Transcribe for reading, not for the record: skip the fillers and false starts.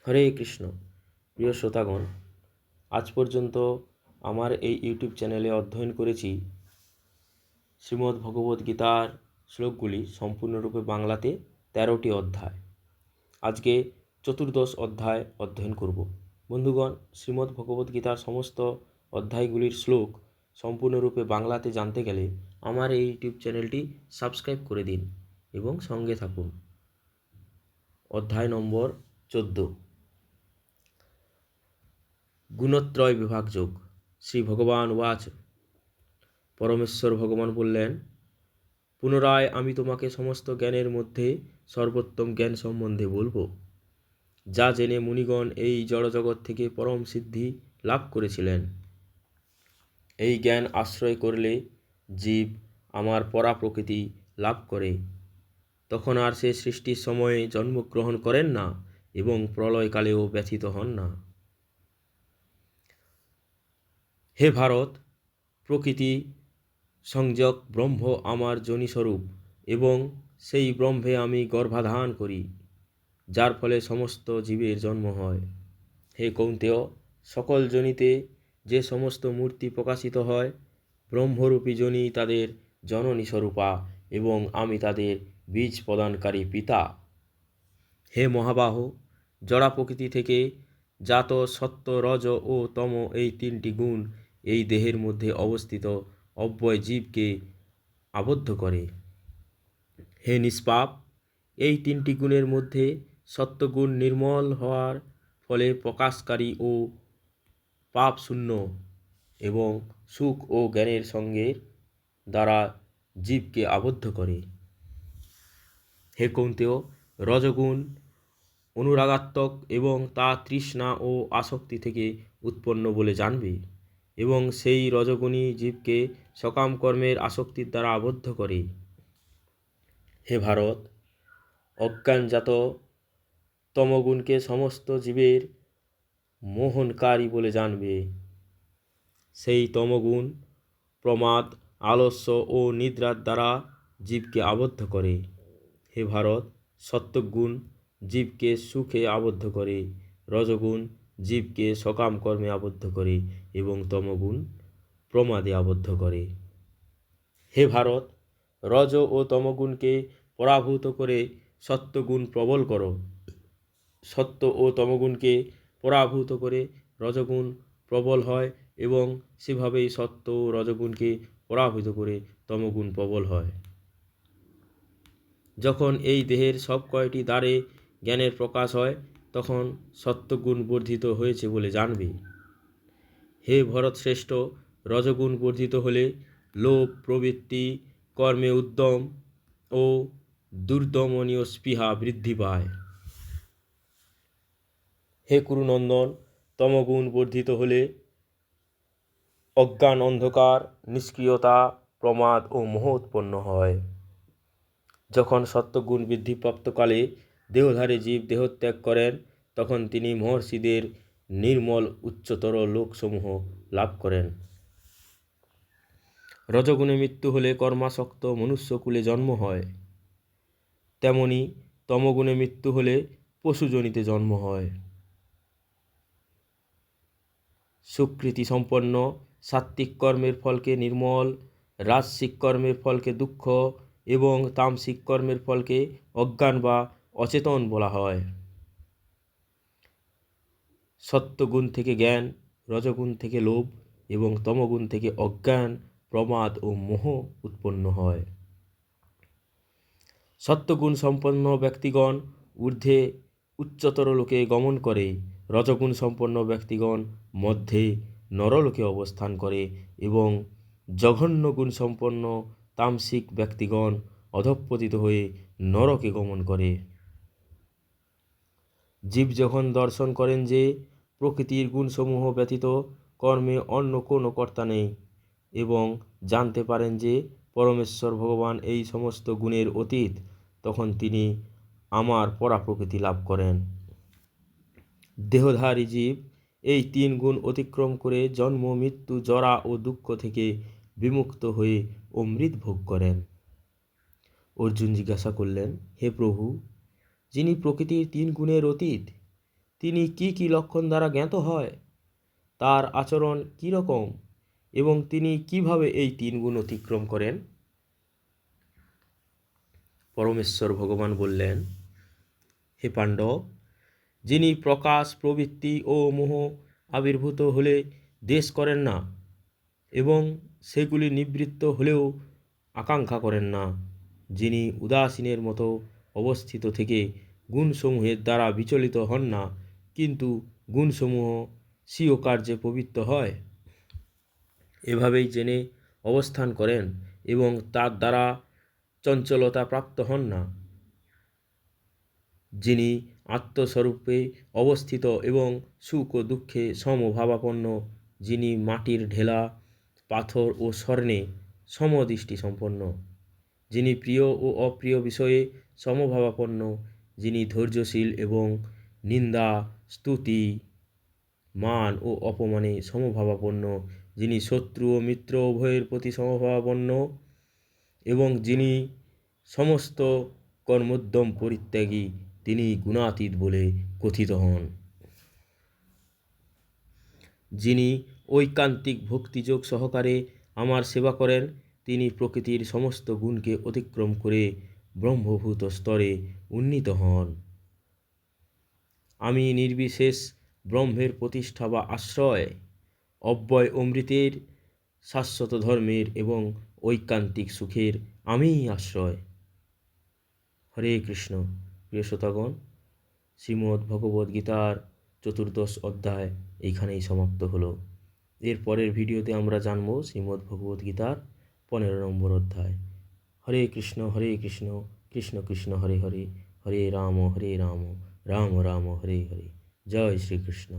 হরে কৃষ্ণ। প্রিয় শ্রোতাগণ, আজ পর্যন্ত আমার এই ইউটিউব চ্যানেলে অধ্যয়ন করেছি শ্রীমদ্ ভগবদ্গীতার শ্লোকগুলি সম্পূর্ণরূপে বাংলাতে 13টি অধ্যায়। আজকে চতুর্দশ অধ্যায় অধ্যয়ন করব। বন্ধুগণ, শ্রীমদ্ ভগবদ্গীতার সমস্ত অধ্যায়গুলির শ্লোক সম্পূর্ণরূপে বাংলাতে জানতে গেলে আমার এই ইউটিউব চ্যানেলটি সাবস্ক্রাইব করে দিন এবং সঙ্গে থাকুন। অধ্যায় নম্বর 14, গুণত্রয় বিভাগযোগ। শ্রী ভগবান ওয়াচ। পরমেশ্বর ভগবান বললেন, পুনরায় আমি তোমাকে সমস্ত জ্ঞানের মধ্যে সর্বোত্তম জ্ঞান সম্বন্ধে বলবো, যা জেনে মুনিগণ এই জড়জগৎ থেকে পরম সিদ্ধি লাভ করেছিলেন। এই জ্ঞান আশ্রয় করলে জীব আমার পরা প্রকৃতি লাভ করে। তখন আর সে সৃষ্টির সময়ে জন্মগ্রহণ করেন না এবং প্রলয়কালেও ব্যথিত হন না। হে ভারত, প্রকৃতি সংযক ব্রহ্ম আমার যোনিস্বরূপ এবং সেই ব্রহ্মে আমি গর্ভাধান করি, যার ফলে সমস্ত জীবের জন্ম হয়। হে কৌন্তেয়, সকল যোনিতে যে সমস্ত মূর্তি প্রকাশিত হয়, ব্রহ্মরূপী যোনি তাদের জননী স্বরূপা এবং আমি তাদের বীজ প্রদানকারী পিতা। হে মহাবাহ, জড়া প্রকৃতি থেকে জাত সত্য, রজ ও তম এই তিনটি গুণ এই দেহের মধ্যে অবস্থিত অব্যয় জীবকে আবদ্ধ করে। হে নিষ্পাপ, এই তিনটি গুণের মধ্যে সত্যগুণ নির্মল হওয়ার ফলে প্রকাশকারী ও পাপ শূন্য এবং সুখ ও জ্ঞানের সঙ্গে দ্বারা জীবকে আবদ্ধ করে। হে কৌন্তেয়, রজগুণ অনুরাগাত্মক এবং তা তৃষ্ণা ও আসক্তি থেকে উৎপন্ন বলে জানবে এবং সেই রজগুণী জীবকে সকাম কর্মের আসক্তির দ্বারা আবদ্ধ করে। হে ভারত, অজ্ঞানজাত তমগুণকে সমস্ত জীবের মোহনকারী বলে জানবে। সেই তমগুণ প্রমাদ, আলস্য ও নিদ্রার দ্বারা জীবকে আবদ্ধ করে। হে ভারত, সত্যগুণ জীবকে সুখে আবদ্ধ করে, রজগুণ জীবকে সকাম কর্মে আবদ্ধ করে এবং তমগুণ প্রমাদে আবদ্ধ করে। হে ভারত, রজ ও তমগুণকে পরাভূত করে সত্যগুণ প্রবল করো। সত্য ও তমগুণকে পরাভূত করে রজগুণ প্রবল হয় এবং সেভাবেই সত্য ও রজগুণকে পরাভূত করে তমগুণ প্রবল হয়। যখন এই দেহের সব কয়টি দ্বারে জ্ঞানের প্রকাশ হয়, তখন সত্যগুণ বর্ধিত হয়েছে বলে জানবে। হে ভরতশ্রেষ্ঠ, রজগুণ বর্ধিত হলে লোভ প্রবৃত্তি, কর্মে উদ্যম ও দুর্দমনীয় স্পৃহা বৃদ্ধি পায়। হে কুরুনন্দন, তমগুণ বর্ধিত হলে অজ্ঞান, অন্ধকার, নিষ্ক্রিয়তা, প্রমাদ ও মোহ উৎপন্ন হয়। যখন সত্যগুণ বৃদ্ধিপ্রাপ্তকালে দেহধারী জীব দেহত্যাগ করেন, তখন তিনি মহর্ষিদের নির্মল উচ্চতর লোকসমূহ লাভ করেন। রজগুণে মৃত্যু হলে কর্মাসক্ত মনুষ্যকুলে জন্ম হয়, তেমনি তমগুণে মৃত্যু হলে পশুজনিতে জন্ম হয়। সুকৃতি সম্পন্ন সাত্ত্বিক কর্মের ফলকে নির্মল, রাজসিক কর্মের ফলকে দুঃখ এবং তামসিক কর্মের ফলকে অজ্ঞান বা অচেতন বলা হয়। সত্যগুণ থেকে জ্ঞান, রজগুণ থেকে লোভ এবং তমগুণ থেকে অজ্ঞান, প্রমাদ ও মোহ উৎপন্ন হয়। সত্যগুণ সম্পন্ন ব্যক্তিগণ ঊর্ধ্বে উচ্চতর লোকে গমন করে, রজগুণ সম্পন্ন ব্যক্তিগণ মধ্যে নরলোকে অবস্থান করে এবং জঘন্য গুণ সম্পন্ন তামসিক ব্যক্তিগণ অধঃপতিত হয়ে নরকে গমন করে। জীব যখন দর্শন করেন যে প্রকৃতির গুণসমূহ ব্যতীত কর্মে অন্য কোনো কর্তা নেই এবং জানতে পারেন যে পরমেশ্বর ভগবান এই সমস্ত গুণের অতীত, তখন তিনি আমার পরাপ্রকৃতি লাভ করেন। দেহধারী জীব এই তিন গুণ অতিক্রম করে জন্ম, মৃত্যু, জরা ও দুঃখ থেকে বিমুক্ত হয়ে অমৃত ভোগ করেন। অর্জুন জিজ্ঞাসা করলেন, হে প্রভু, যিনি প্রকৃতির তিন গুণের অতীত, তিনি কি কি লক্ষণ দ্বারা জ্ঞাত হয়, তার আচরণ কী রকম এবং তিনি কিভাবে এই 3 গুণ অতিক্রম করেন? পরমেশ্বর ভগবান বললেন, হে পাণ্ডব, যিনি প্রকাশ, প্রবৃত্তি ও মোহ আবির্ভূত হলে দেশ করেন না এবং সেগুলি নিবৃত্ত হলেও আকাঙ্ক্ষা করেন না, যিনি উদাসীনের মতো অবস্থিত থেকে গুণসমূহের দ্বারা বিচলিত হন না, কিন্তু গুণসমূহ স্বীয় কার্যে পবিত্র হয়, এভাবেই জেনে অবস্থান করেন এবং তার দ্বারা চঞ্চলতা প্রাপ্ত হন না, যিনি আত্মস্বরূপে অবস্থিত এবং সুখ ও দুঃখে সমভাবাপন্ন, যিনি মাটির ঢেলা, পাথর ও স্বর্ণে সমদৃষ্টি সম্পন্ন, যিনি প্রিয় ও অপ্রিয় বিষয়ে সমভাবাপন্ন, যিনি ধৈর্যশীল এবং নিন্দা, স্তুতি, মান ও অপমানে সমভাবাপন্ন, যিনি শত্রু ও মিত্র উভয়ের প্রতি সমভাবাপন্ন এবং যিনি সমস্ত কর্মোদ্যম পরিত্যাগী, তিনি গুণাতীত বলে কথিত হন। যিনি ঐকান্তিক ভক্তিযোগ সহকারে আমার সেবা করেন, তিনি প্রকৃতির সমস্ত গুণকে অতিক্রম করে ব্রহ্মভূত স্তরে উন্নীত হন। আমি নির্বিশেষ ব্রহ্মের প্রতিষ্ঠা বা আশ্রয়, অব্যয় অমৃতের, শাশ্বত ধর্মের এবং ঐকান্তিক সুখের আমিই আশ্রয়। হরে কৃষ্ণ। প্রিয় শ্রোতাগণ, শ্রীমদ্ ভগবদ্গীতার 14 অধ্যায় এইখানেই সমাপ্ত হলো। এর পরের ভিডিওতে আমরা জানব শ্রীমদ্ ভগবদ্গীতার 15 নম্বর অধ্যায়। হরে কৃষ্ণ কৃষ্ণ কৃষ্ণ হরে হরে, হরে রাম রাম রাম হরে হরে। জয় শ্রীকৃষ্ণ।